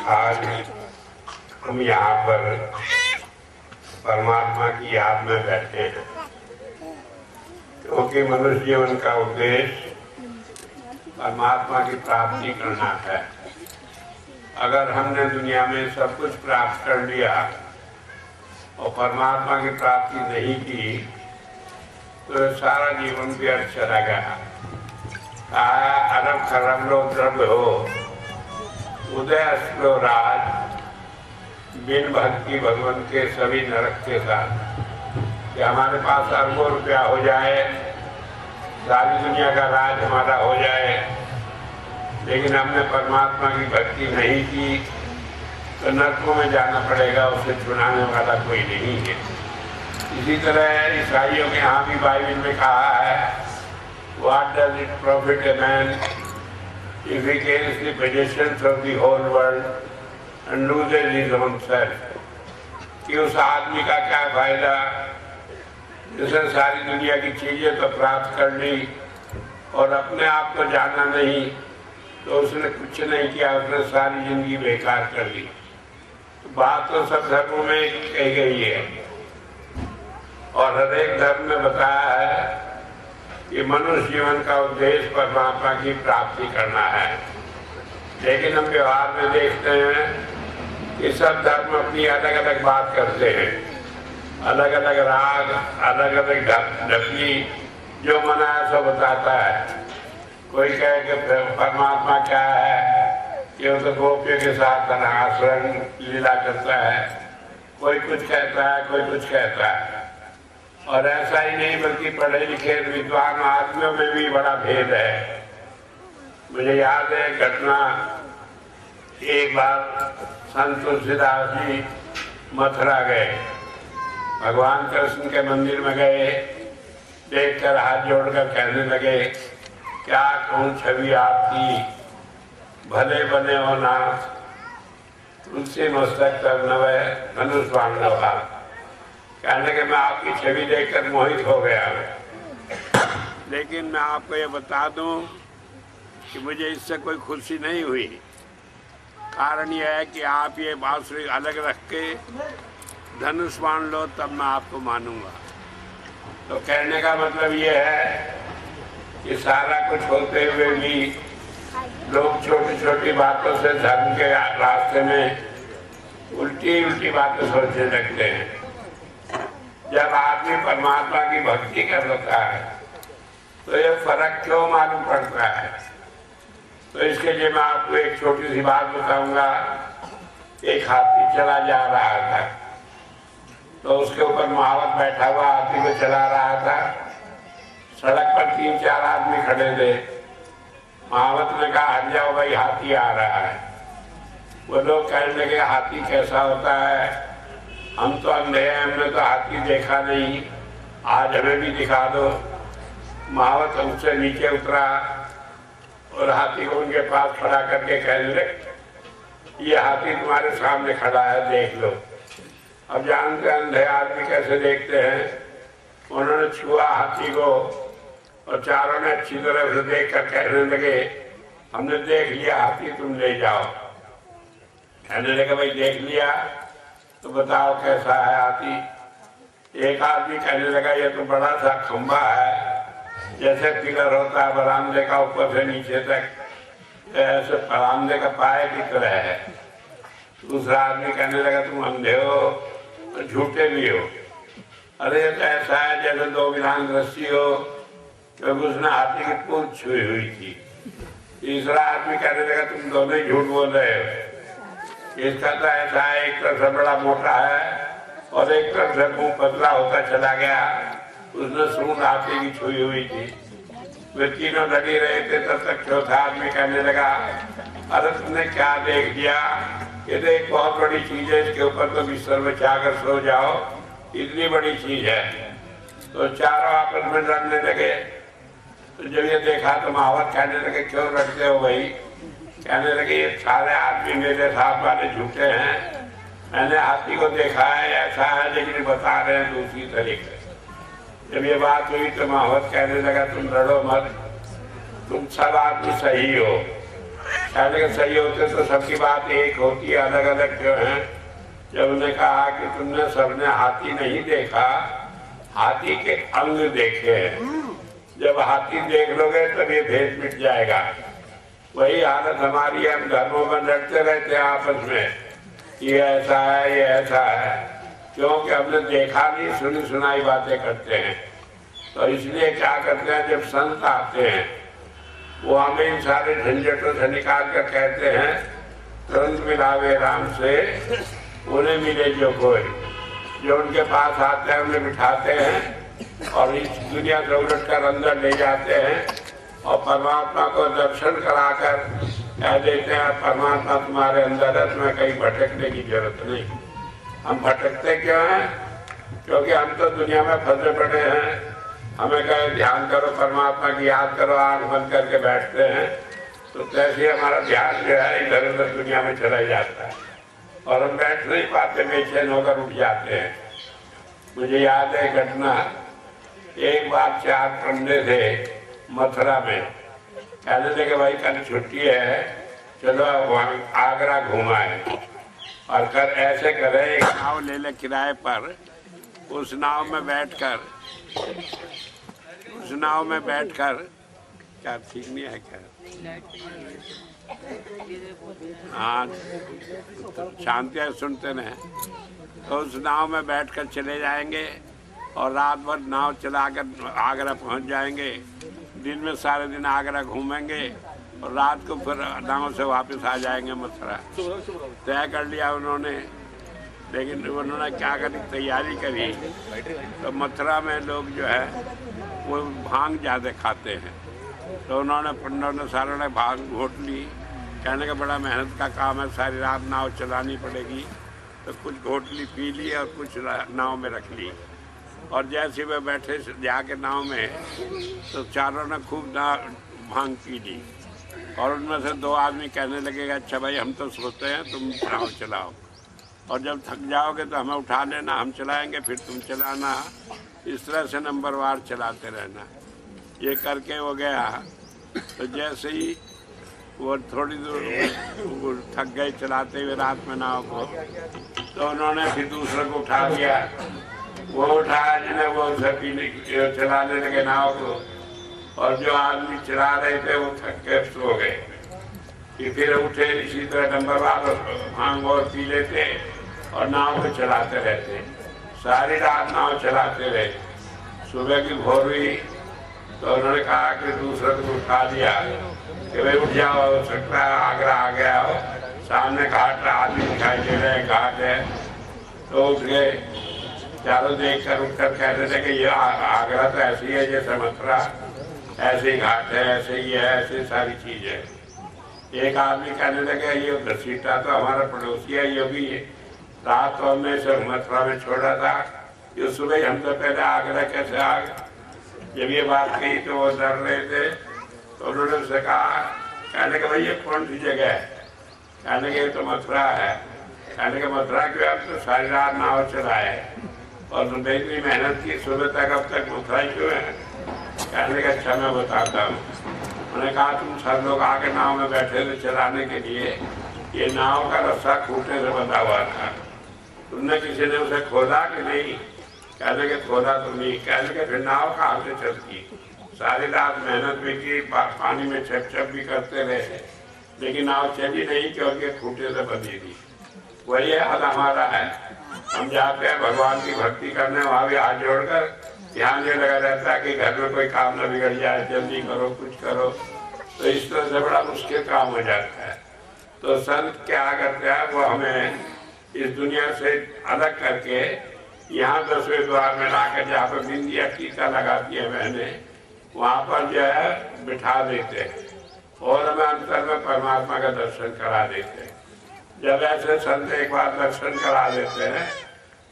आज हम यहाँ पर परमात्मा की याद में बैठे हैं, क्योंकि मनुष्य जीवन का उद्देश्य परमात्मा की प्राप्ति करना है। अगर हमने दुनिया में सब कुछ प्राप्त कर लिया और परमात्मा की प्राप्ति नहीं की तो सारा जीवन व्यर्थ चला गया। अरब खरब लो द्रव्य हो, उदय अस्लो राज, बिन भक्ति भगवान के सभी नरक के साथ। कि हमारे पास अरबों रुपया हो जाए, सारी दुनिया का राज हमारा हो जाए, लेकिन हमने परमात्मा की भक्ति नहीं की तो नरकों में जाना पड़ेगा, उसे छुड़ाने वाला कोई नहीं है। इसी तरह ईसाइयों के यहाँ भी बाइबल में कहा है, What does it profit a man if he gains the possessions of the whole world and loses his own self? कि उस आदमी का क्या फायदा जिसने सारी दुनिया की चीजें तो प्राप्त कर ली और अपने आप को जाना नहीं, तो उसने कुछ नहीं किया, उसने सारी जिंदगी बेकार कर दी। तो बात तो सब धर्मों में कही गई है और हर एक धर्म में बताया है कि मनुष्य जीवन का उद्देश्य परमात्मा की प्राप्ति करना है। लेकिन हम व्यवहार में देखते हैं कि सब धर्म अपनी अलग अलग बात करते हैं, अलग अलग राग, अलग अलग ढपली, जो मना है सो बताता है। कोई कहे कि परमात्मा क्या है कि वो तो गोपियों के साथ आचरण लीला करता है, कोई कुछ कहता है, कोई कुछ कहता है। और ऐसा ही नहीं बल्कि पढ़े लिखे विद्वान आदमियों में भी बड़ा भेद है। मुझे याद है घटना, एक बार संत तुलसीदास जी मथुरा गए, भगवान कृष्ण के मंदिर में गए, देखकर हाथ जोड़कर कहने लगे, क्या कौन छवि आपकी, भले बने हो नाथ, तुलसी मस्तक कर नवे धनुष बाण लगा। कहने के मैं आपकी छवि देखकर मोहित हो गया, लेकिन मैं आपको ये बता दूं कि मुझे इससे कोई खुशी नहीं हुई। कारण यह है कि आप ये बांसुरी अलग रख के धनुष बाण लो तब मैं आपको मानूंगा। तो कहने का मतलब ये है कि सारा कुछ होते हुए भी लोग छोटी छोटी बातों से धर्म के रास्ते में उल्टी उल्टी बातें सोचने लगते हैं। जब आदमी परमात्मा की भक्ति कर लेता है तो ये फर्क क्यों मालूम पड़ता है? तो इसके लिए मैं आपको एक छोटी सी बात बताऊंगा। एक हाथी चला जा रहा था, तो उसके ऊपर महावत बैठा हुआ हाथी को चला रहा था। सड़क पर 3-4 आदमी खड़े थे। महावत ने कहा, हट जाओ भाई, हाथी आ रहा है। वो लोग कहने लगे, हाथी कैसा होता है, हम तो अंधे हैं, हमने तो हाथी देखा नहीं, आज हमें भी दिखा दो। महावत उनसे नीचे उतरा और हाथी को उनके पास खड़ा करके कहने लगे, ये हाथी तुम्हारे सामने खड़ा है, देख लो। अब जानते अंधे आदमी कैसे देखते हैं। उन्होंने छुआ हाथी को और चारों ने अच्छी तरह से देख कर कहने लगे, हमने देख लिया हाथी, तुम ले जाओ। कहने लगे, भाई देख लिया तो बताओ कैसा है हाथी। एक आदमी कहने लगा, ये तो बड़ा सा खंबा है, जैसे पिलर होता है बरामदे का ऊपर से नीचे तक, ऐसे बरामदे का पाए की तरह है। दूसरा आदमी कहने लगा, तुम अंधे हो और झूठे भी हो। अरे ये तो ऐसा है जैसे 2 विधान दृष्टि हो, क्योंकि उसने हाथी की पूंछ छुई हुई थी। तीसरा आदमी कहने लगा, तुम दोनों ही झूठ बोल रहे हो। इसका तो ऐसा है, एक तरफ से बड़ा मोटा है और एक तरफ से मुंह पतला होता चला गया। उसने सूंड हाथी की छुई हुई थी। वे तीनों लगे रहे थे, तब तक चौथा आदमी कहने लगा, अरे तुमने क्या देख लिया, ये तो एक बहुत बड़ी चीज है, इसके ऊपर तो बिस्तर में जाकर सो जाओ, इतनी बड़ी चीज है। तो चारों आपस में लड़ने लगे। तो जब ये देखा तो महावत कहने लगे, क्यों लड़ते हो भाई? कहने लगे, ये सारे आदमी मेरे साथ वाले झूठे हैं, मैंने हाथी को देखा है, ऐसा है, लेकिन बता रहे हैं दूसरी तरीके। जब ये बात हुई तो महावत कहने लगा, तुम लड़ो मत, तुम सब आदमी सही हो, कहने के सही होते तो सबकी बात एक होती, अलग अलग क्यों है। जब उन्होंने कहा कि तुमने सबने हाथी नहीं देखा, हाथी के अंग देखे हैं, जब हाथी देख लोगे तब ये भेद मिट जाएगा। वही हालत हमारी, हम धर्मों में लड़ते रहते हैं आपस में, ये ऐसा है ये ऐसा है, क्योंकि हमने देखा नहीं, सुनी सुनाई बातें करते हैं। तो इसलिए क्या करते हैं, जब संत आते हैं वो हमें इन सारे झंझटों से निकाल कर कहते हैं तुरंत मिलावे राम से उन्हें मिले जो कोई। जो उनके पास आते हैं उन्हें बिठाते हैं और इस दुनिया से उलट कर अंदर ले जाते हैं और परमात्मा को दर्शन कराकर कह देते हैं परमात्मा तुम्हारे अंदर है, तुम्हें कहीं भटकने की जरूरत नहीं। हम भटकते क्यों हैं? क्योंकि हम तो दुनिया में फंसे पड़े हैं। हमें कहे ध्यान करो, परमात्मा की याद करो, आंख बंद करके बैठते हैं तो तैसे हमारा ध्यान जो है इधर उधर दुनिया में चला जाता है और हम बैठ नहीं पाते, बेचैन होकर उठ जाते हैं। मुझे याद है घटना, एक बार 4 पंडे थे मथुरा में, कहने लगे भाई कल छुट्टी है, चलो वहाँ आगरा घुमाए और कर ऐसे करें एक नाव ले ले किराए पर, उस नाव में बैठकर क्या ठीक नहीं है क्या? हाँ शांति सुनते हैं। तो उस नाव में बैठकर चले जाएंगे और रात भर नाव चलाकर आगरा पहुंच जाएंगे। दिन में सारे दिन आगरा घूमेंगे और रात को फिर नाव से वापस आ जाएंगे मथुरा। तय कर लिया उन्होंने, लेकिन उन्होंने क्या करी, तैयारी करी तो मथुरा में लोग जो है वो भांग ज़्यादा खाते हैं। तो उन्होंने पंडितों ने सारों ने भांग घोट ली। कहने का बड़ा मेहनत का काम है, सारी रात नाव चलानी पड़ेगी, तो कुछ घोट ली पी ली और कुछ नाव में रख ली। और जैसे वे बैठे जाके नाव में तो चारों ने खूब भांग पी ली और उनमें से 2 आदमी कहने लगेगा अच्छा भाई हम तो सोते हैं तुम नाव चलाओ और जब थक जाओगे तो हमें उठा लेना, हम चलाएंगे फिर तुम चलाना, इस तरह से नंबरवार चलाते रहना। ये करके वो गया तो जैसे ही वो थोड़ी दूर थक गए चलाते हुए रात में नाव को, तो उन्होंने फिर दूसरे को उठा दिया। वो उठाया जिन्हें वो चलाने लगे नाव को, और जो आदमी चला रहे थे वो थक के सो गए। फिर उठे इसी तरह नंबरवार भांग और पी लेते और नाव को चलाते रहते, सारी रात नाव चलाते रहे। सुबह की भोर हुई तो उन्होंने कहा कि दूसरे को उठा दिया कि भाई उठ जाओ, हो सकता है आगरा आ गया हो, सामने घाट आदमी दिखाई दे रहे हैं, घाट है। तो उठ गए, चारों देख कर उठकर कहते थे कि ये आगरा तो ऐसी है जैसे मथुरा, ऐसे ही घाट है, ऐसे ही है, ऐसी सारी चीज है। एक आदमी कहने लगे ये घसीटा तो हमारा पड़ोसी है, ये भी रात तो हमने इसे मथुरा में छोड़ा था, ये सुबह हम तो पहले आगरा कैसे आ गए। जब ये बात कही तो वो डर रहे थे, तो उन्होंने उससे कहा, कहने के भाई ये कौन सी जगह है? कहने के तो मथुरा है। कहने के मथुरा क्यों? अब तो सारी रात नाव चलाए और तुमने इतनी मेहनत की, सुबह तक अब तक मथुरा क्यों है? कहने का अच्छा मैं बताता हूँ। उन्होंने कहा तुम सब लोग आके नाव में बैठे थे चलाने के लिए, ये नाव का रस्सा खूंटे से बंधा हुआ था, तुमने किसी ने उसे खोदा कि नहीं? कहने के खोदा तो नहीं। कहने के फिर नाव कहाँ से चलती? सारी रात मेहनत भी की, पानी में छप भी करते रहे, लेकिन नाव चली नहीं क्योंकि खूंटे से बंधी थी। वही हाल हमारा है, हम जाते हैं भगवान की भक्ति करने, वहाँ भी हाथ जोड़कर ध्यान ये लगा रहता है कि घर में कोई काम न बिगड़ जाए, जल्दी करो, कुछ करो, तो इस तरह से बड़ा मुश्किल काम हो जाता है। तो संत क्या करते हैं, वो हमें इस दुनिया से अलग करके यहाँ 10वें द्वार में लाकर जहाँ पर बिंदिया टीका लगाती है बहनें, वहाँ पर जो है बिठा देते हैं और हमें अंतर में परमात्मा का दर्शन करा देते हैं। जब ऐसे संत एक बार दर्शन करा देते हैं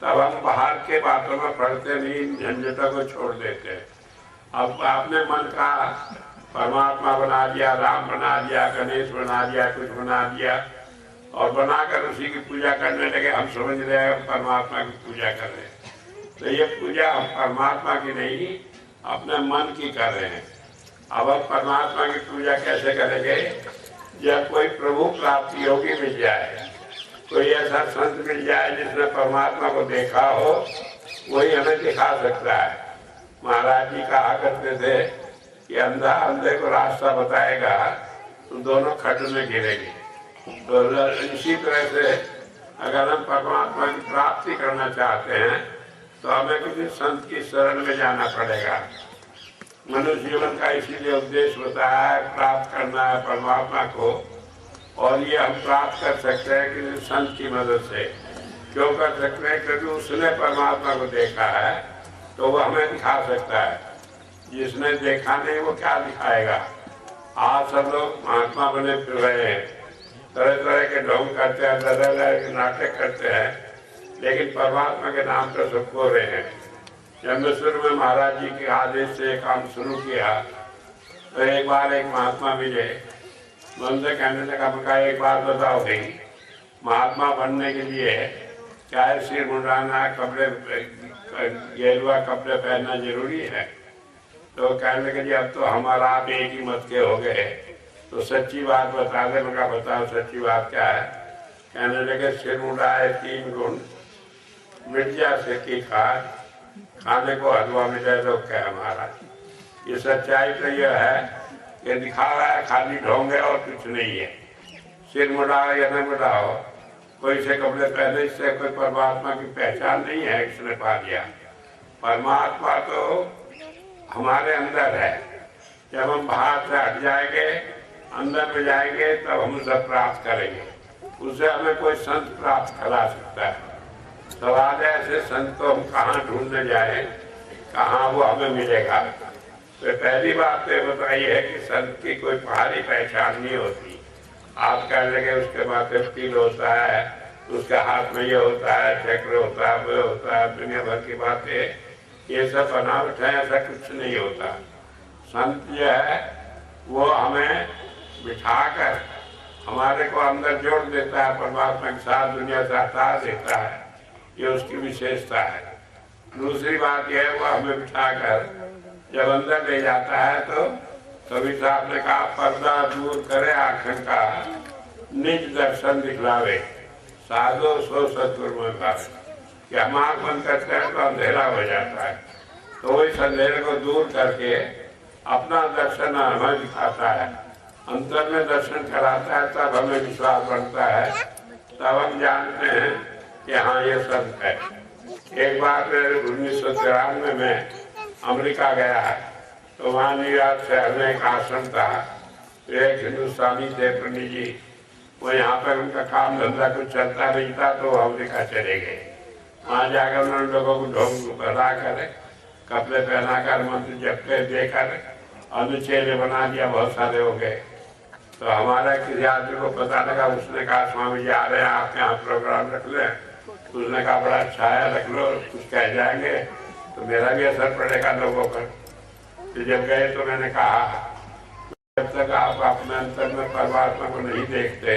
तब हम बाहर के बातों में पढ़ते नहीं, झंझटों को छोड़ देते हैं। अब आपने मन का परमात्मा बना दिया, राम बना दिया, गणेश बना दिया, कुछ बना दिया और बनाकर उसी की पूजा करने लगे। हम समझ रहे हैं परमात्मा की पूजा कर रहे हैं, तो ये पूजा हम परमात्मा की नहीं अपने मन की कर रहे हैं। अब हम परमात्मा की पूजा कैसे करेंगे? या कोई प्रभु प्राप्ति योगी मिल जाए, कोई ऐसा संत मिल जाए जिसने परमात्मा को देखा हो, वही हमें दिखा सकता है। महाराज जी कहा करते थे कि अंधा अंधे को रास्ता बताएगा तो दोनों खड्ड में गिरेंगे। तो इसी तरह से अगर हम परमात्मा की प्राप्ति करना चाहते हैं तो हमें किसी संत की शरण में जाना पड़ेगा। मनुष्य जीवन का इसीलिए उद्देश्य बताया है, प्राप्त करना है परमात्मा को, और ये हम प्राप्त कर सकते हैं किसी संत की मदद से। क्यों कर सकते हैं? क्योंकि उसने परमात्मा को देखा है तो वो हमें दिखा सकता है। जिसने देखा नहीं वो क्या दिखाएगा? आज सब लोग महात्मा बने फिर रहे हैं, तरह तरह के ढोंग करते हैं, तरह तरह के नाटक करते हैं, लेकिन परमात्मा के नाम पर सब खो रहे हैं। जब मैं शुरू में महाराज जी के आदेश से काम शुरू किया तो एक बार एक महात्मा मिले, मैं उनसे कहने लगा, मैं एक बात बताओ भाई, महात्मा बनने के लिए क्या है सिर मुंडाना, कपड़े गेरुआ कपड़े पहनना जरूरी है? तो कहने लगे जी अब तो हमारा आप एक ही मत के हो गए, तो सच्ची बात बता दे। मैं कहा बताओ सच्ची बात क्या है? कहने लगे सिर मुंडाए 3 गुण, मिर्जा से की खाद, खाने को हलवा मिले तो क्या हमारा। ये सच्चाई तो यह है कि दिखावा है, खाली ढोंग है और कुछ नहीं है। सिर मुड़ाओ या न मुड़ाओ, कोई से कपड़े पहने, इससे कोई परमात्मा की पहचान नहीं है इसने पा लिया। परमात्मा तो हमारे अंदर है। जब हम बाहर से हट जाएंगे, अंदर में जाएंगे, तब हम उसे प्राप्त करेंगे। उसे हमें कोई संत प्राप्त करा सकता है। सवाल है ऐसे संत को हम कहाँ ढूंढने जाए, कहाँ वो हमें मिलेगा? तो पहली बात तो बताइए है कि संत की कोई बाहरी पहचान नहीं होती। आप कह लेंगे उसके माथे तिल होता है, उसके हाथ में ये होता है, चक्र होता है, वो होता है, दुनिया भर की बातें, ये सब बनावट है, ऐसा कुछ नहीं होता। संत जो है वो हमें बिठाकर हमारे को अंदर जोड़ देता है, परमात्मा के साथ दुनिया से हटा देता है, ये उसकी विशेषता है। दूसरी बात यह है वो हमें बिठाकर जब अंदर ले जाता है तो कभी साहब ने कहा पर्दा दूर करे आंखन का, निज दर्शन दिखलावे, साधो सो सतगुरु में भावे। कि हम आंख बंद करते हैं तो अंधेरा हो जाता है, तो वही अंधेरे को दूर करके अपना दर्शन हमें दिखाता है, अंतर में दर्शन कराता है, तब हमें विश्वास बढ़ता है, तब हम जानते हैं कि हाँ ये संत है। एक बार 1993 में अमेरिका गया है, तो वहाँ न्यूयॉर्क शहर में एक आश्रम था, एक हिंदुस्तानी थे पंडित जी, वो यहाँ पर उनका काम धंधा कुछ चलता नहीं था तो अमेरिका चले गए। वहाँ जाकर उन्होंने लोगों को ढोंग बना कर, कपड़े पहना कर, मंत्र जपते देकर अनुचेले बना दिया, बहुत सारे हो गए। तो हमारा किसी आदमी को पता लगा, उसने कहा स्वामी जी आ रहे हैं, आप यहाँ प्रोग्राम रख लें। उसने कहा बड़ा अच्छा है, रख लो, कुछ कह जाएंगे तो मेरा भी असर पड़ेगा लोगों पर। तो जब गए तो मैंने कहा जब तक आप अपने अंतर में परमात्मा को नहीं देखते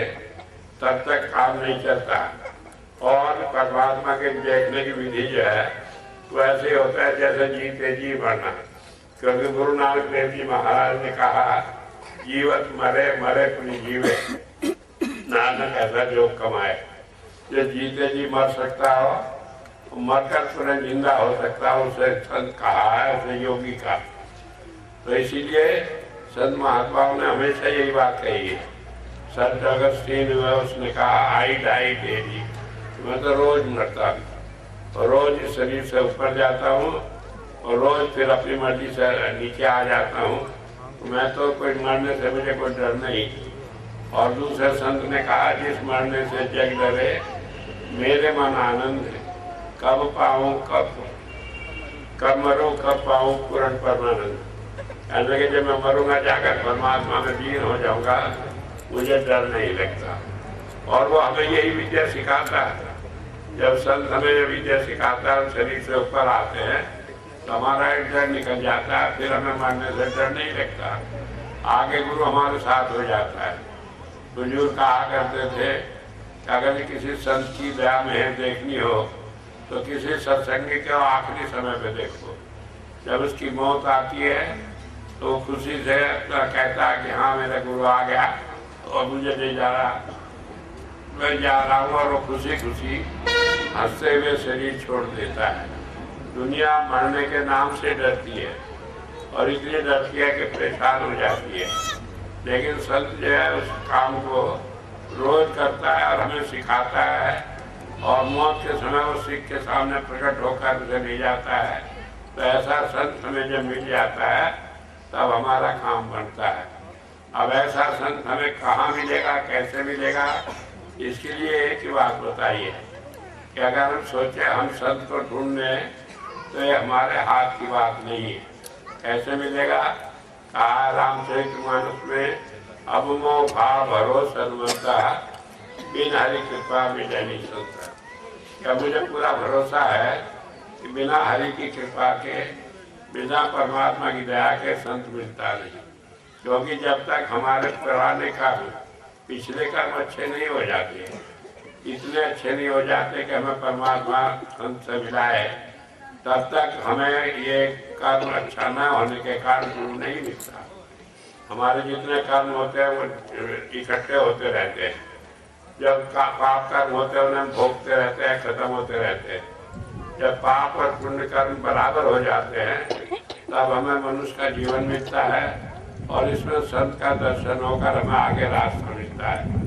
तब तक काम नहीं चलता। और परमात्मा के देखने की विधि जो है वो ऐसे ही होता है जैसे जीते जी मरना। क्योंकि गुरु नानक देव जी महाराज ने कहा जीवत मरे मरे पुनि जीवे, नानक ऐसा जो कमाए। जो जीते जी मर सकता हो, मरकर तुरंत जिंदा हो सकता हो, उसे संत कहा है, उसे योगी कहा। तो इसीलिए संत महात्माओं ने हमेशा यही बात कही है। संत अगस्तीन उसने कहा आई डाई डेली, मैं तो रोज मरता हूँ और रोज इस शरीर से ऊपर जाता हूँ और रोज फिर अपनी मर्जी से नीचे आ जाता हूँ। मैं तो कोई मरने से मुझे कोई डर नहीं। और दूसरे संत ने कहा जिस मरने से जग डरे मेरे मन आनंद, कब पाऊँ कब मरूँ कब पाऊँ पूर्ण परमानंद। कहने लगे जब मैं मरूंगा जाकर परमात्मा में लीन हो जाऊंगा, मुझे डर नहीं लगता। और वो हमें यही विद्या सिखाता है। जब संत हमें विद्या सिखाता है, शरीर से ऊपर आते हैं तो हमारा एक डर निकल जाता है, फिर हमें मरने से डर नहीं लगता। आगे गुरु हमारे साथ हो जाता है। बुजुर्ग कहा करते थे कि अगर किसी संत की दया में देखनी हो तो किसी सत्संगी के आखिरी समय पे देखो। जब उसकी मौत आती है तो खुशी से कहता है कि हाँ मेरा गुरु आ गया, और मुझे ले जा रहा, मैं जा रहा हूँ और वो खुशी खुशी हंसते हुए शरीर छोड़ देता है। दुनिया मरने के नाम से डरती है और इसलिए डरती है कि परेशान हो जाती है, लेकिन संत जो है उस काम को रोज करता है और हमें सिखाता है, और मौत के समय वो सिख के सामने प्रकट होकर उसे ले जाता है। तो ऐसा संत हमें जब मिल जाता है तब हमारा काम बनता है। अब ऐसा संत हमें कहाँ मिलेगा, कैसे मिलेगा, इसके लिए एक ही बात बताइए कि अगर हम सोचे हम संत को ढूंढने, तो ये हमारे हाथ की बात नहीं है। कैसे मिलेगा? कहा रामचरितमानस में, अब मोह भाव भरोसा सन्मता बिन हरि कृपा मिले नहीं सकता। क्या मुझे पूरा भरोसा है कि बिना हरि की कृपा के, बिना परमात्मा की दया के संत मिलता नहीं, क्योंकि जब तक हमारे पुराने कर्म, पिछले कर्म अच्छे नहीं हो जाते, इतने अच्छे नहीं हो जाते कि हमें परमात्मा संत से मिलाए, तब तक हमें ये कर्म अच्छा न होने के कारण गुरु नहीं मिलता। हमारे जितने कर्म होते हैं वो इकट्ठे होते रहते हैं, जब पाप कर्म होते हैं उन्हें भोगते रहते हैं, खत्म होते रहते हैं। जब पाप और पुण्य कर्म बराबर हो जाते हैं तब हमें मनुष्य का जीवन मिलता है, और इसमें संत का दर्शन होकर हमें आगे रास्ता मिलता है।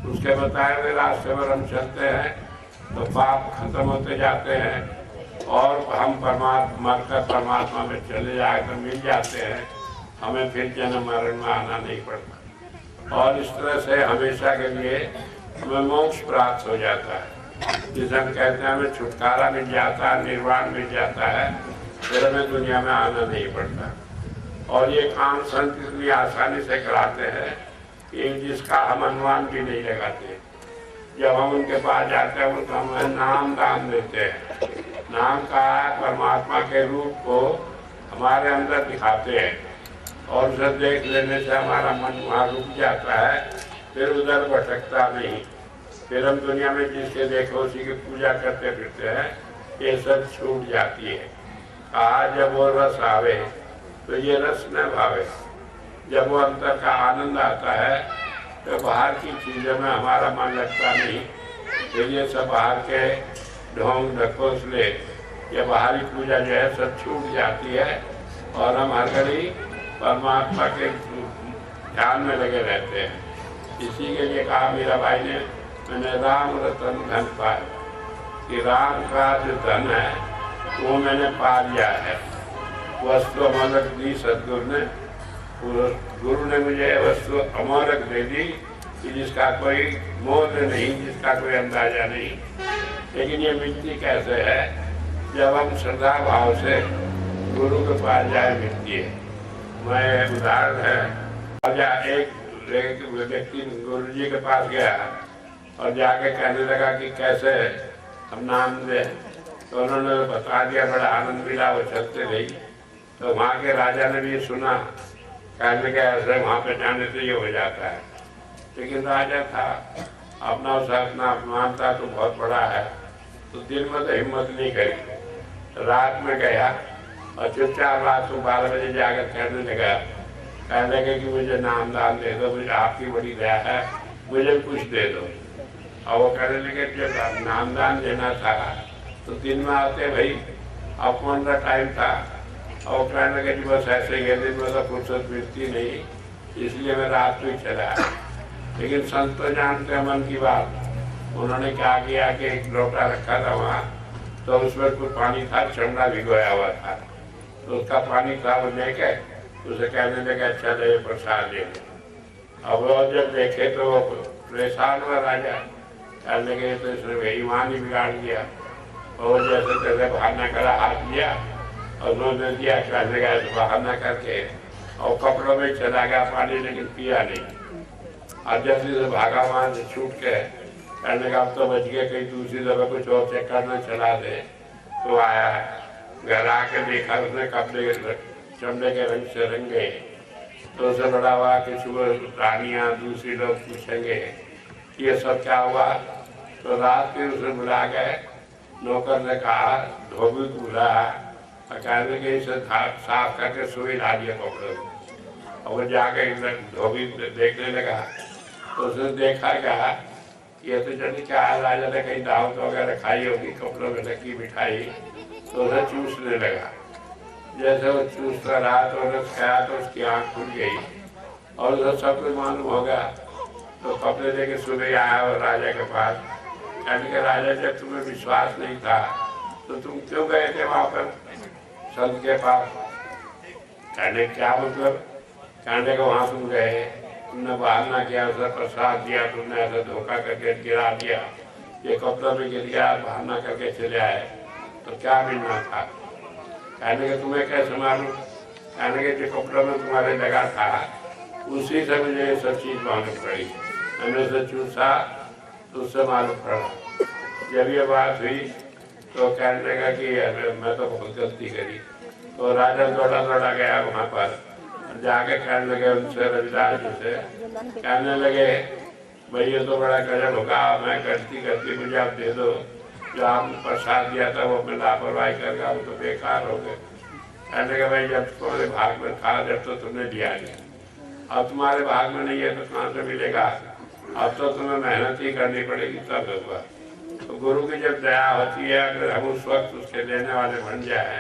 उसके बताए हुए रास्ते पर हम चलते हैं तो पाप खत्म होते जाते हैं और हम परमात्मा में चले जाए तो मिल जाते हैं, हमें फिर जन्म मरण में आना नहीं पड़ता, और इस तरह से हमेशा के लिए हमें मोक्ष प्राप्त हो जाता है। जिसे हम कहते हैं हमें छुटकारा मिल जाता है, निर्वाण मिल जाता है, फिर हमें दुनिया में आना नहीं पड़ता। और ये काम संत इतनी आसानी से कराते हैं कि जिसका हम अनुमान भी नहीं लगाते। जब हम उनके पास जाते हैं तो हमें नाम दान देते हैं। नाम का परमात्मा के रूप को हमारे अंदर दिखाते हैं, और उसे देख लेने से हमारा मन वहाँ रुक जाता है, फिर उधर भटकता नहीं। फिर हम दुनिया में जिसके देखो उसी की पूजा करते फिरते हैं, ये सब छूट जाती है। कहा जब वो रस आवे तो ये रस न भावे। जब वो अंतर का आनंद आता है तो बाहर की चीज़ों में हमारा मन लगता नहीं, फिर ये सब बाहर के ढोंग ढकोसले, ये बाहरी पूजा जो है सब छूट जाती है, और हम हर घड़ी परमात्मा के ध्यान में लगे रहते हैं। इसी के लिए कहा मीरा भाई ने, मैंने राम रतन धन पाया, कि राम का जो धन है वो मैंने पा लिया है। वस्तु अमोलक दी सदगुरु ने, गुरु ने मुझे वस्तु अमोलक दे दी कि जिसका कोई मोल नहीं, जिसका कोई अंदाजा नहीं। लेकिन ये मिलती कैसे है? जब हम श्रद्धा भाव से गुरु के पास जाए मिलती है। मैं उदाहरण है, और एक व्यक्ति गुरु जी के पास गया और जाके कहने लगा कि कैसे हम नाम दें, तो उन्होंने बता दिया, बड़ा आनंद मिला, वो चलते रही। तो वहाँ के राजा ने भी सुना, कहने के ऐसे वहाँ पे जाने से ये हो जाता है। लेकिन राजा था, अपना उसे अपना अपमान था तो बहुत बड़ा है, तो दिन में तो हिम्मत नहीं करी। रात में गया और चुपचाप रात को 12 बजे जाकर कहने लगे कि मुझे नाम दान दे दो, मुझे आपकी बड़ी दया है, मुझे कुछ दे दो। और वो कहने लगे जब नाम दान देना था तो दिन में आते भाई, अब कौन सा टाइम था। और कहने लगे कि बस ऐसे ही, दिन में तो फुर्सत मिलती नहीं, इसलिए मैं रात को ही चला। लेकिन संत तो जानते हैं मन की बात। उन्होंने क्या किया कि एक लोटा रखा था वहाँ, तो उसमें कुछ पानी था, चमड़ा भिगोया हुआ था, तो उसका पानी था, वो लेके उसे कहने लगे अच्छा ले प्रसाद ले। अब वो जब देखे तो वो परेशान हुआ राजा, कहने लगे तो इसने बेईमान ही बिगाड़ दिया। और जैसे तैसे बहाना करा, हाथ दिया और उन्होंने दिया, कहने लगा बहाना करके और कपड़ों में चला गया पानी, लेकिन पिया नहीं। और जल्दी से भागा वहाँ से छूट के, कहने का अब तो बच गया, कहीं दूसरी जगह कुछ और चक्कर न चला दे। तो आया, घर आके देखा उसने कपड़े चमड़े के रंग से रंगे, तो उसे बड़ा हुआ कि सुबह रानियाँ दूसरी लोग पूछेंगे ये सब क्या हुआ। तो रात फिर उसे बुला गए, नौकर ने कहा धोबी को बुला, कहने के इसे साफ करके सुई ला दिया कपड़े। और वो जाके धोबी देखने लगा तो उसने देखा क्या, ये तो जल्दी क्या राजा ने कहीं दावत वगैरह खाई होगी, कपड़ों में लगी मिठाई, तो उसे चूसने लगा। जैसे वो चूसता रहा तो उन्हें खाया तो उसकी आँख खुल गई और उसे सब कुछ मालूम हो गया। तो कपड़े लेके सुबह आया और राजा के पास, कहने के राजा जब तुम्हें विश्वास नहीं था तो तुम क्यों गए थे वहाँ पर संत के पास? कहने क्या मतलब? कहने को वहाँ तुम गए, तुमने बहाना किया, उसे प्रसाद दिया, तुमने ऐसा धोखा करके गिरा दिया, ये कपड़ा में गिर गया, बहाना करके चले आए, तो क्या मिलना था? कहने के तुम्हें कैसे मालूम? कहने के जो कपड़ा में तुम्हारे लगा था उसी से मुझे ये सब चीज़ मालूम पड़ी, मैंने उसे चूसा तो उससे मालूम पड़ा। जब ये बात हुई तो कहने लगा कि मैं तो बहुत गलती करी। तो राजा दौड़ा दौड़ा गया वहाँ पर, जाके कहने लगे उनसे, रविदास जी से कहने लगे, भाई ये तो बड़ा गजब होगा, मैं गलती करती, मुझे आप दे दो, जो आपने प्रसाद दिया था वो मैं लापरवाही कर गया, वो तो बेकार हो गए। कहने लगे भाई जब तुम्हारे भाग में था, जब तो तुमने दिया नहीं, अब तुम्हारे भाग में नहीं है तो कहाँ से मिलेगा? अब तो तुम्हें मेहनत ही करनी पड़ेगी तब होगा। तो गुरु की जब दया होती है, अगर हम उस वक्त उसके लेने वाले बन जाए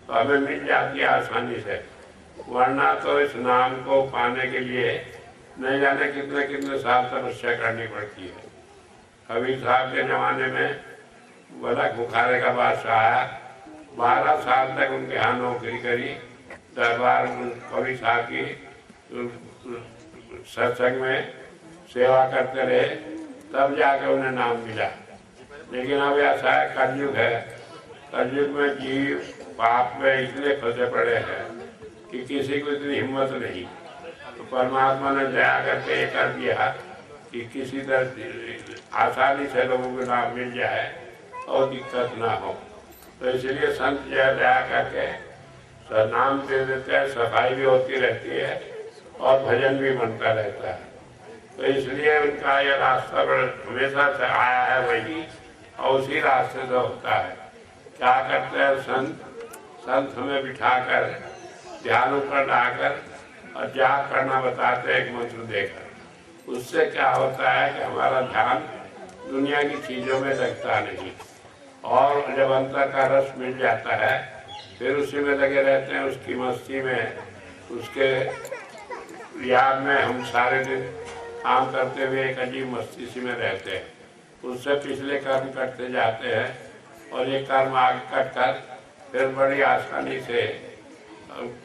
तो हमें मिल जाती है आसानी से, वरना तो इस नाम को पाने के लिए नहीं जाने कितने कितने साल तपस्या करनी पड़ती है। कबीर साहब के जमाने में बड़ा बुखारे का बादशाह आया, 12 साल तक उनके यहाँ नौकरी करी, दरबार कबीर साहब की सत्संग में सेवा करते रहे, तब जाके उन्हें नाम मिला। लेकिन अब ऐसा है, कलयुग है, कलयुग में जीव पाप में इसलिए फंसे पड़े हैं कि किसी को इतनी हिम्मत नहीं। तो परमात्मा ने दया करके ये कर दिया कि किसी तरह आसानी से लोगों को नाम मिल जाए और दिक्कत ना हो। तो इसलिए संत जो है दया करके नाम दे देते हैं, सफाई भी होती रहती है और भजन भी बनता रहता है। तो इसलिए उनका यह रास्ता हमेशा से आया है वही, और उसी रास्ते से होता है। क्या करते हैं संत? संत हमें बिठाकर ध्यान ऊपर लाकर और जाप करना बताते हैं, एक मंत्र देकर। उससे क्या होता है कि हमारा ध्यान दुनिया की चीज़ों में लगता नहीं, और जब अंतर का रस मिल जाता है फिर उसी में लगे रहते हैं, उसकी मस्ती में, उसके याद में हम सारे दिन काम करते हुए एक अजीब मस्ती सी में रहते हैं। उससे पिछले कर्म करते जाते हैं और ये कर्म आगे कट कर फिर बड़ी आसानी से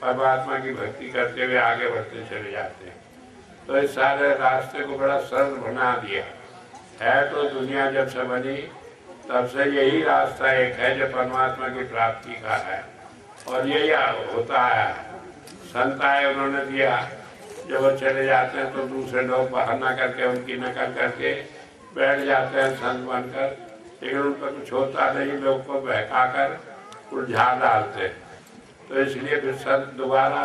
परमात्मा की भक्ति करते हुए आगे बढ़ते चले जाते हैं। तो इस सारे रास्ते को बड़ा सरल बना दिया है। तो दुनिया जब से बनी तब से यही रास्ता एक है जो परमात्मा की प्राप्ति का है, और यही होता है। संत आए, उन्होंने दिया, जब वो चले जाते हैं तो दूसरे लोग बहाना करके उनकी नकल करके बैठ जाते हैं संत बनकर, लेकिन उन पर कुछ होता नहीं, लोग को बहका कर उलझा डालते। तो इसलिए फिर संत दोबारा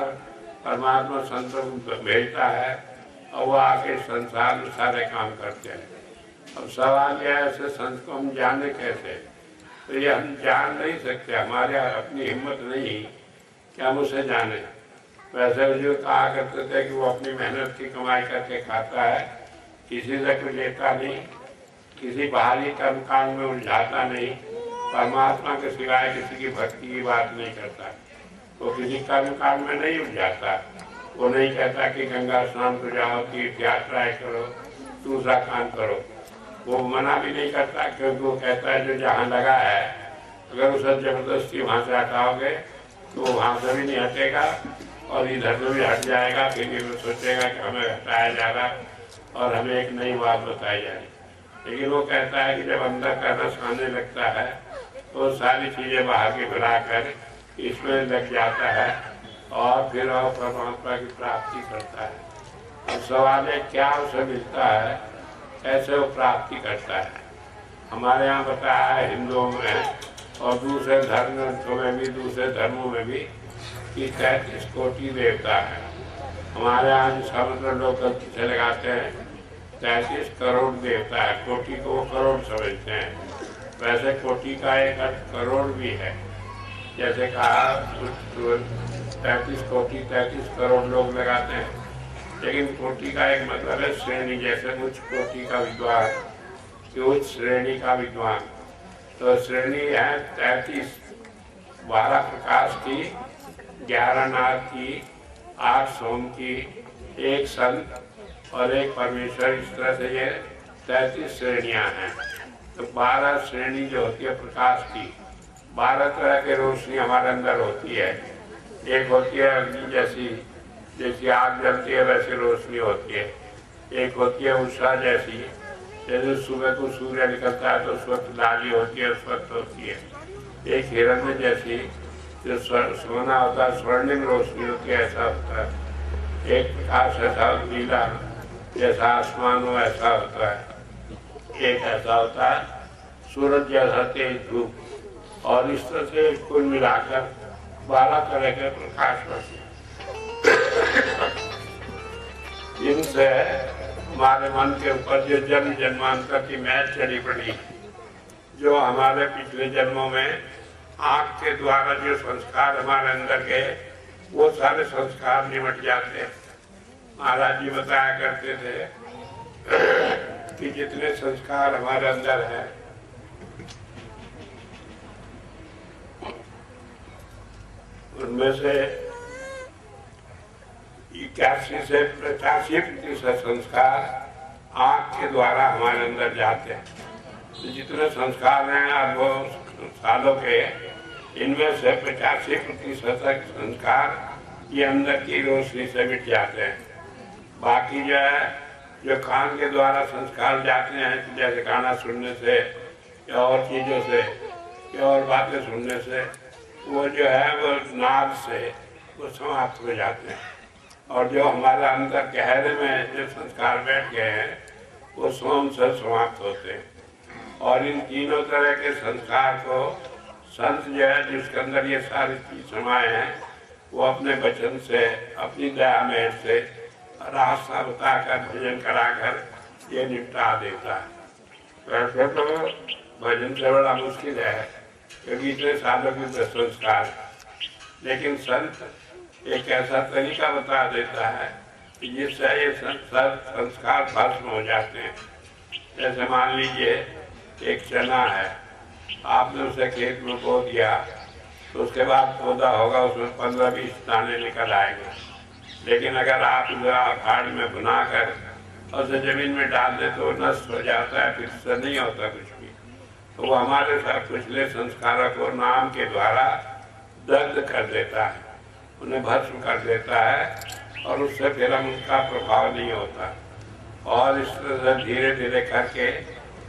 परमात्मा संतों को भेजता है और वो आके संसार में सारे काम करते हैं। अब सवाल यह है, ऐसे संत को हम जाने कैसे? तो ये हम जान नहीं सकते, हमारे अपनी हिम्मत नहीं कि हम उसे जाने। वैसे जो कहा करते थे कि वो अपनी मेहनत की कमाई करके खाता है, किसी से कुछ लेता नहीं, किसी बाहरी कर्मकांड में उलझाता नहीं, परमात्मा के सिवाय किसी की भक्ति की बात नहीं करता, वो किसी कर्मकांड में नहीं उलझाता। वो नहीं कहता कि गंगा स्नान को जाओ, तीर्थ यात्राएं करो, दूसरा काम करो, वो मना भी नहीं करता, क्योंकि वो कहता है जो जहाँ लगा है अगर उसे जबरदस्ती वहाँ से हटाओगे तो वहाँ से भी नहीं हटेगा और इधर से भी हट जाएगा। फिर ये सोचेगा कि हमें हटाया जा रहा और हमें एक नई बात बताई जा रही। लेकिन वो कहता है कि जब अंदर का रस आने लगता है तो सारी चीज़ें बाहर की भुला कर इसमें लग जाता है और फिर वो परमात्मा की प्राप्ति करता है। अब सवाल है क्या उसे मिलता है, कैसे वो प्राप्ति करता है? हमारे यहाँ बताया है हिंदुओं में और दूसरे धर्मों में भी, दूसरे धर्मों में भी कि 33 कोटि देवता है। हमारे यहाँ जिसका मतलब लोग गलती से लगाते हैं 33 करोड़ देवता है, कोटि को वो करोड़ समझते हैं। वैसे कोटि का एक अर्थ करोड़ भी है। जैसे कहा 33 कोटि 33 करोड़ लोग लगाते हैं, लेकिन कोटि का एक मतलब है श्रेणी, जैसे उच्च कोटि का विद्वान, उच्च श्रेणी का विद्वान। तो श्रेणी है 33, 12 प्रकाश की, 11 नाग की, 8 सोम की, 1 संत और 1 परमेश्वर। इस तरह से ये 33 श्रेणियां हैं। तो 12 श्रेणी जो होती है प्रकाश की, 12 तरह की रोशनी हमारे अंदर होती है। एक होती है अग्नि जैसी, जैसी आग जलती है वैसी रोशनी होती है। एक होती है उषा जैसी, जैसे सुबह को सूर्य निकलता है तो स्वच्छ लाली होती है, स्वच्छ होती है। एक हिरण्य जैसी, जो सोना होता है, स्वर्णिम रोशनी होती है, ऐसा होता है। एक प्रकाश ऐसा नीला, जैसा आसमान हो ऐसा होता है। एक ऐसा होता है सूरज जैसा तेज धूप। और इस तरह से कुल मिलाकर 12 तरह के प्रकाश होते हैं। इनसे हमारे मन के ऊपर जो जन्म जन्मांतर की मैल चढ़ी पड़ी, जो हमारे पिछले जन्मों में आँख के द्वारा जो संस्कार हमारे अंदर गए, वो सारे संस्कार निमट जाते हैं। महाराज जी बताया करते थे कि जितने संस्कार हमारे अंदर हैं, उनमें से 81 से 85% संस्कार आँख के द्वारा हमारे अंदर जाते हैं। तो जितने संस्कार हैं अरबों सालों के, इनमें से 85% संस्कार ये अंदर की रोशनी से मिट जाते हैं। बाकी जो है, जो कान के द्वारा संस्कार जाते हैं, जैसे गाना सुनने से या और चीज़ों से या और बातें सुनने से, वो जो है वो नाद से वो समाप्त हो जाते हैं। और जो हमारा अंदर गहरे में जो संस्कार बैठ गए हैं, वो सोम से समाप्त होते हैं। और इन तीनों तरह के संस्कार को संत जो है, जिसके अंदर ये सारी चीज समाये हैं, वो अपने वचन से, अपनी दया में से रास्ता बताकर, भजन कराकर ये निपटा देता है। वैसे तो भजन से बड़ा मुश्किल है, क्योंकि इतने सालों की संस्कार, लेकिन संत एक ऐसा तरीका बता देता है कि जिससे ये संस्कार भस्म हो जाते हैं। जैसे मान लीजिए एक चना है, आपने उसे खेत में बो दिया, तो उसके बाद पौधा होगा, उसमें 15-20 दाने निकल आएंगे। लेकिन अगर आप उसे आखाड़ में बनाकर और उसे जमीन में डाल दे तो नष्ट हो जाता है, फिर से नहीं होता कुछ भी। तो वो हमारे साथ पिछले संस्कारों को नाम के द्वारा दग्ध कर देता है, उन्हें भस्म कर देता है, और उससे फिर हम उनका प्रभाव नहीं होता। और इस तरह से धीरे धीरे करके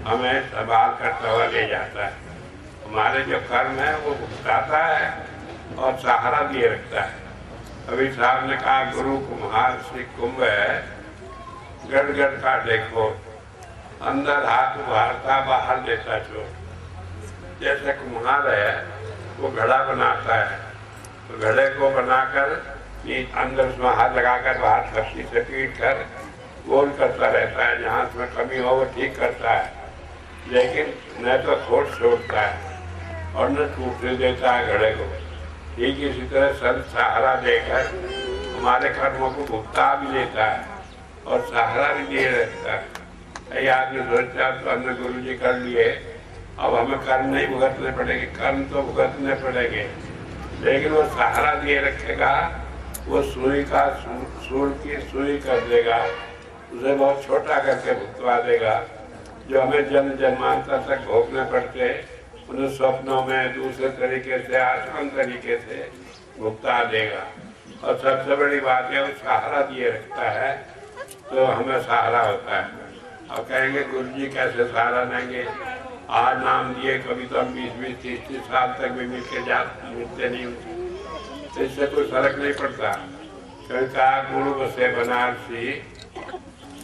हमें संभाल करता हुआ ले जाता है। हमारे जो कर्म है वो भुगताता है और सहारा दिए रखता है। अभी साहब ने कहा, गुरु कुम्हार श्री कुंभ है, गड़ गड़ का देखो, अंदर हाथ उभारता बाहर देता चोर। जैसे कुम्हार है वो घड़ा बनाता है, तो घड़े को बनाकर अंदर उसमें हाथ लगाकर बाहर खप्सी से पीट कर गोल करता रहता है, जहाँ उसमें कमी हो वो ठीक करता है। लेकिन न तो खोट छोड़ता है और न टूटने देता है घड़े को। ठीक इसी तरह संत सहारा देकर हमारे कर्मों को भुगता भी लेता है और सहारा भी दिए रखता है। आदमी सोचता तो हमने गुरु जी कर लिए, अब हमें कर्म नहीं भुगतने पड़ेंगे। कर्म तो भुगतने पड़ेंगे, लेकिन वो सहारा दिए रखेगा, वो सुई का सूर की सुई कर देगा, उसे बहुत छोटा करके भुगतवा देगा। जो हमें जन्म जन्मांतर तक भोगने पड़ते, उन्हें स्वप्नों में दूसरे तरीके से, आसान तरीके से भुगता देगा। और सबसे बड़ी बात है, वो सहारा दिए रखता है, तो हमें सहारा होता है। और कहेंगे गुरु जी कैसे सहारा देंगे, आज नाम दिए, कभी तो हम 20-20, 30-30 साल तक भी मिलते नहीं, तो इससे कोई फर्क नहीं पड़ता। क्योंकि कहा, गुरु बसे बनारसी,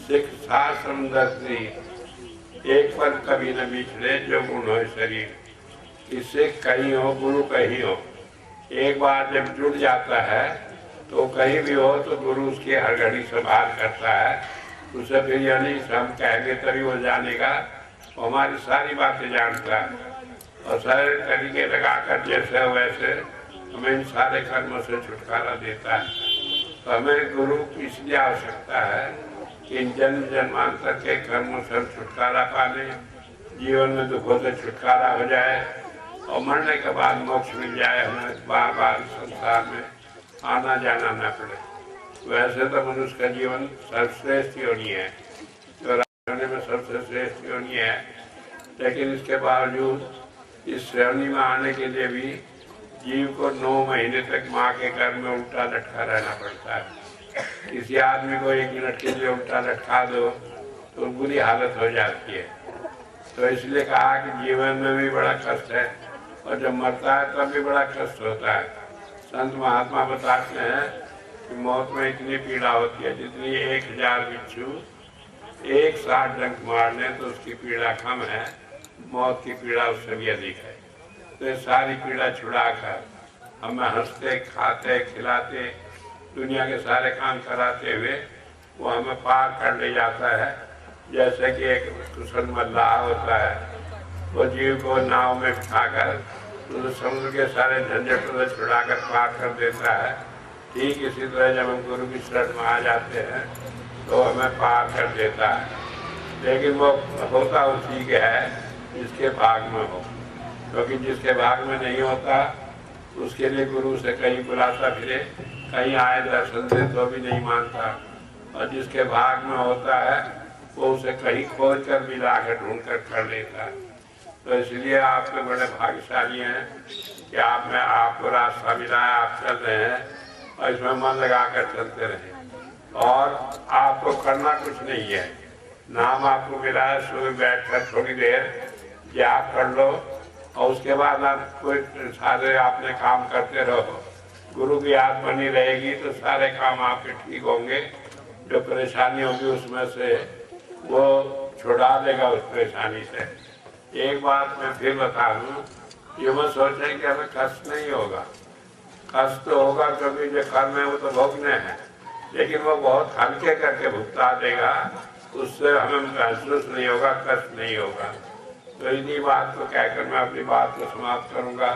सिख शास्त्रम दर्शी, एक पल कभी न बिछड़े जो गुण हो शरीर। इससे कहीं हो गुरु कहीं हो, एक बार जब जुड़ जाता है तो कहीं भी हो तो गुरु उसकी हर घड़ी संभाल करता है। उसे फिर यानी हम कहेंगे तभी वो जानेगा, वो हमारी सारी बातें जानता है और सारे तरीके लगाकर जैसे हो वैसे हमें इन सारे कर्मों से छुटकारा देता है। तो हमें गुरु की इसलिए आवश्यकता है कि इन जन्म जन्मांतर के कर्मों से छुटकारा पाने, जीवन में दुखों से छुटकारा हो जाए और मरने के बाद मोक्ष मिल जाए, हमें बार बार संसार में आना जाना न पड़े। वैसे तो मनुष्य का जीवन सर्वश्रेष्ठ योनि है, तो होने में सबसे श्रेष्ठ योनि है, लेकिन इसके बावजूद इस श्रेणी में आने के लिए भी जीव को 9 महीने तक माँ के घर में उल्टा लटका रहना पड़ता है। किसी आदमी को 1 मिनट के लिए उल्टा लटका दो तो बुरी हालत हो जाती है। तो इसलिए कहा कि जीवन में भी बड़ा कष्ट है और जब मरता है तब भी बड़ा कष्ट होता है। संत महात्मा बताते हैं कि मौत में इतनी पीड़ा होती है जितनी 1000 बिच्छू एक साथ डंक मार लें तो उसकी पीड़ा कम है, मौत की पीड़ा उससे भी अधिक है। तो ये सारी पीड़ा छुड़ाकर हमें हंसते खाते खिलाते दुनिया के सारे काम कराते हुए वो हमें पार कर ले जाता है। जैसे कि एक कुशल मल्लाह होता है, वो जीव को नाव में बिठाकर तो समुद्र के सारे झंझटों से छुड़ाकर पार कर देता है। ठीक इसी तरह जब हम गुरु की शरण में आ जाते हैं तो हमें पार कर देता है, लेकिन वो होता उसी के है जिसके भाग में हो, क्योंकि जिसके भाग में नहीं होता उसके लिए गुरु से कहीं बुलाता फिरे, कहीं आए दर्शन दे तो भी नहीं मानता, और जिसके भाग में होता है वो उसे कहीं खोज कर मिला कर ढूंढ कर कर लेता है। तो इसलिए आप तो बड़े भाग्यशाली हैं कि आपको रास्ता मिला है, आप चल रहे हैं और इसमें मन लगा कर चलते रहे। और आपको करना कुछ नहीं है, नाम आपको मिला है, सुबह बैठकर थोड़ी देर याद कर लो और उसके बाद आप कोई सारे आपने काम करते रहो, गुरु की याद बनी रहेगी तो सारे काम आपके ठीक होंगे। जो परेशानी होगी उसमें से वो छुड़ा देगा उस परेशानी से। एक बात मैं फिर बता दूं, ये मत सोचें कि हमें कष्ट नहीं होगा, कष्ट तो होगा क्योंकि जो कर्म है वो तो भोगने हैं, लेकिन वो बहुत हल्के करके भुगता देगा, उससे हमें महसूस नहीं होगा, कष्ट नहीं होगा। तो इन्हीं बात को कहकर मैं अपनी बात को समाप्त करूंगा।